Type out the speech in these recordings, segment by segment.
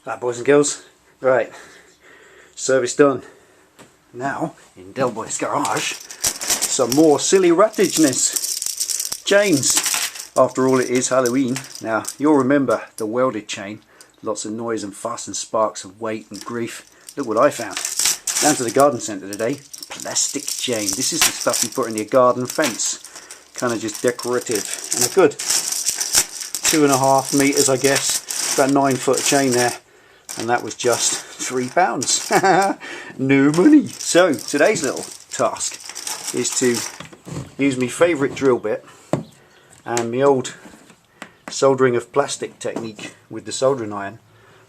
Right, boys and girls, right, service done. Now, in Delboy's garage, some more silly rattageness. Chains. After all, it is Halloween. Now, you'll remember the welded chain. Lots of noise and fuss and sparks of weight and grief. Look what I found. Down to the garden centre today. Plastic chain. This is the stuff you put in your garden fence. Kind of just decorative. And a good 2.5 metres, I guess. About 9 foot of chain there. And that was just £3. No money. So today's little task is to use my favourite drill bit and my old soldering of plastic technique with the soldering iron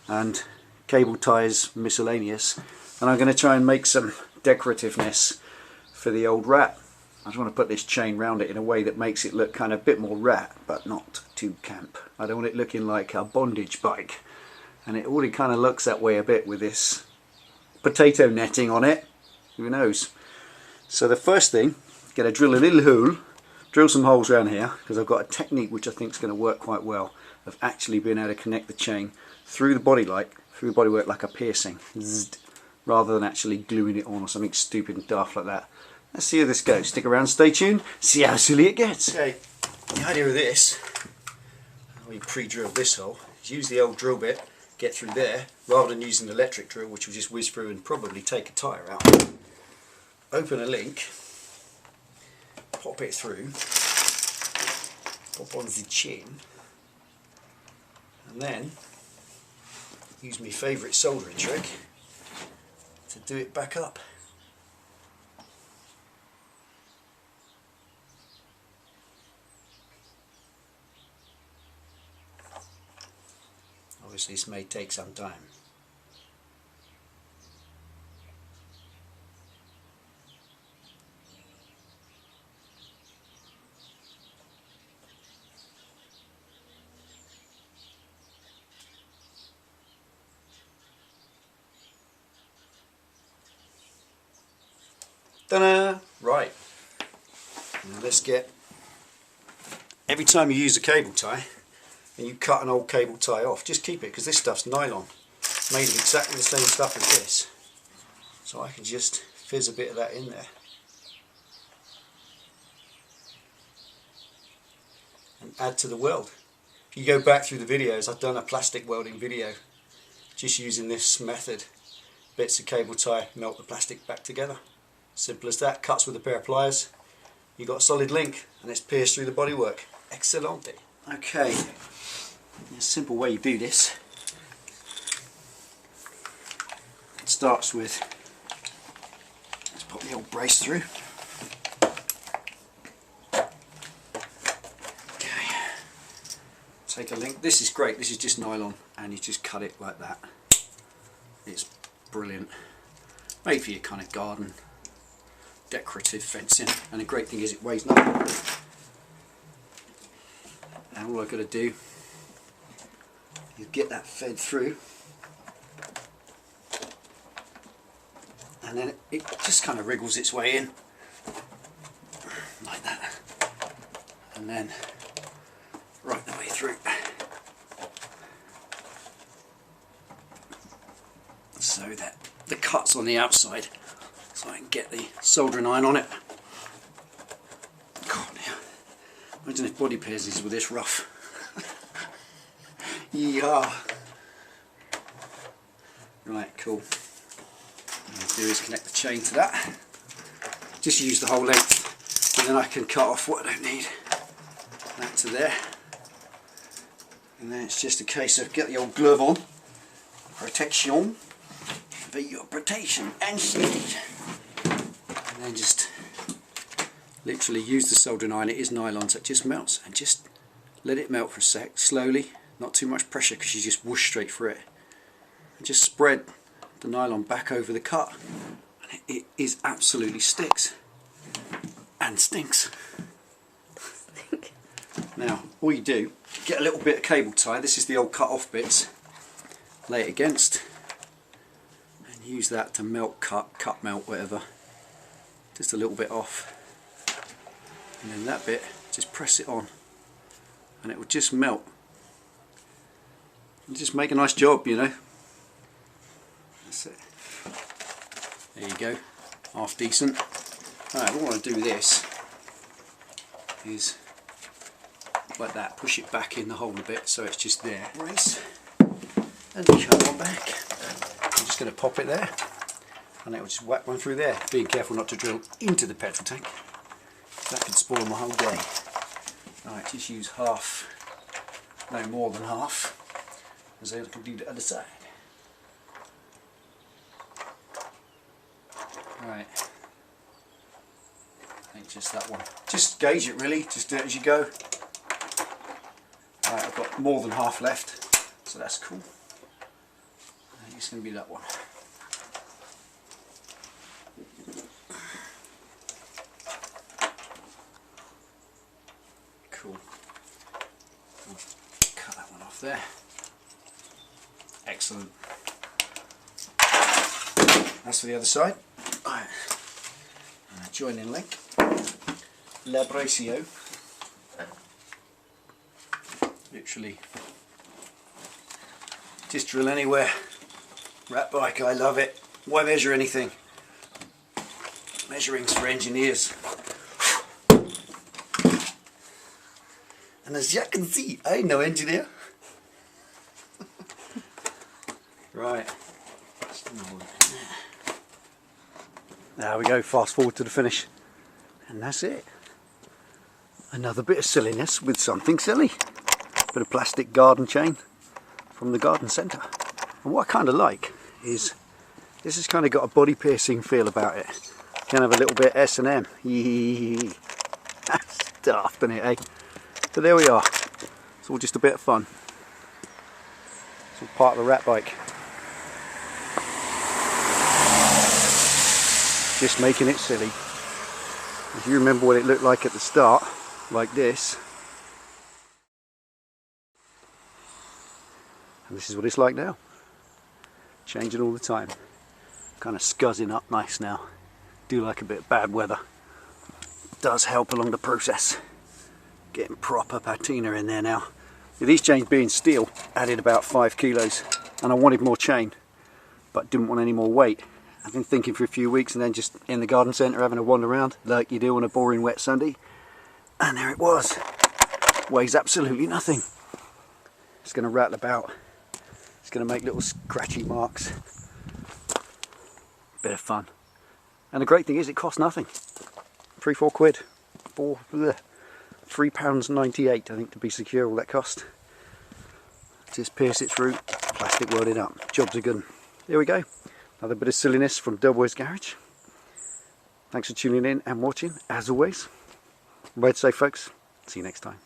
and cable ties miscellaneous, and I'm going to try and make some decorativeness for the old rat. I just want to put this chain round it in a way that makes it look kind of a bit more rat but not too camp. I don't want it looking like a bondage bike. And it already kind of looks that way a bit with this potato netting on it. Who knows? So the first thing, get to drill a little hole, drill some holes around here, because I've got a technique which I think is going to work quite well of actually being able to connect the chain through the bodywork like a piercing, rather than actually gluing it on or something stupid and daft like that. Let's see how this goes. Stick around, stay tuned, see how silly it gets. Okay, the idea of this, we pre-drilled this hole, is use the old drill bit, get through there, rather than using the electric drill which will just whiz through and probably take a tyre out. Open a link, pop it through, pop on the chain, and then use my favourite soldering trick to do it back up. Obviously this may take some time. Ta-da! Right. Now let's get, every time you use a cable tie, and you cut an old cable tie off, just keep it, because this stuff's nylon, made of exactly the same stuff as this, so I can just fizz a bit of that in there and add to the weld. If you go back through the videos, I've done a plastic welding video just using this method. Bits of cable tie, melt the plastic back together, simple as that. Cuts with a pair of pliers, you've got a solid link and it's pierced through the bodywork. Excellente. Okay, a simple way you do this, it starts with, let's pop the old brace through. Okay, take a link, this is great, this is just nylon and you just cut it like that. It's brilliant, made for your kind of garden decorative fencing, and the great thing is it weighs nothing. And all I've got to do is get that fed through, and then it just kind of wriggles its way in like that, and then right the way through, so that the cut's on the outside, so I can get the soldering iron on it. God, yeah. Imagine if body piercings were this rough. Yeah. Right, cool. What I'm going to do is connect the chain to that. Just use the whole length, and then I can cut off what I don't need. That to there. And then it's just a case of get the old glove on. Protection. For your protection and safety. And then just literally use the soldering iron. It is nylon, so it just melts, and just let it melt for a sec, slowly, not too much pressure because you just whoosh straight through it, and just spread the nylon back over the cut, and it is absolutely sticks and stinks. Now all you do, get a little bit of cable tie, this is the old cut off bits, lay it against and use that to melt cut melt, whatever, just a little bit off. And then that bit, just press it on and it will just melt and just make a nice job, you know. That's it. There you go, half decent. Alright, what I want to do this is like that, push it back in the hole a bit so it's just there. Race, and come on back. I'm just going to pop it there, and it will just whack one through there. Being careful not to drill into the petrol tank. That could spoil my whole day. Alright, just use half, no more than half, as I can do the other side. Right, I think just that one. Just gauge it really, just do it as you go. Right, I've got more than half left, so that's cool. I think it's going to be that one. Cool. I'll cut that one off there. Excellent. That's for the other side. Right. Joining link. Labratio. Literally. Just drill anywhere. Rat bike, I love it. Why measure anything? Measuring's for engineers. And as you can see, I'm no engineer. Right. There we go, fast forward to the finish. And that's it. Another bit of silliness with something silly. Bit of plastic garden chain from the garden centre. And what I kind of like is this has kind of got a body piercing feel about it. Kind of a little bit S&M. That's daft, isn't it, eh? So there we are. It's all just a bit of fun. It's all part of the rat bike. Just making it silly. If you remember what it looked like at the start, like this. And this is what it's like now. Changing all the time. Kind of scuzzing up nice now. Do like a bit of bad weather. Does help along the process. Getting proper patina in there now. These chains being steel added about 5 kilos, and I wanted more chain but didn't want any more weight. I've been thinking for a few weeks, and then just in the garden centre having a wander around like you do on a boring wet Sunday, and there it was. Weighs absolutely nothing. It's going to rattle about. It's going to make little scratchy marks. Bit of fun. And the great thing is it costs nothing. 3-4 quid. £3.98 I think to be secure, all that cost. Just pierce it through, plastic welded up. Jobs are good. There we go. Another bit of silliness from Delboy's garage. Thanks for tuning in and watching, as always. Ride safe, folks. See you next time.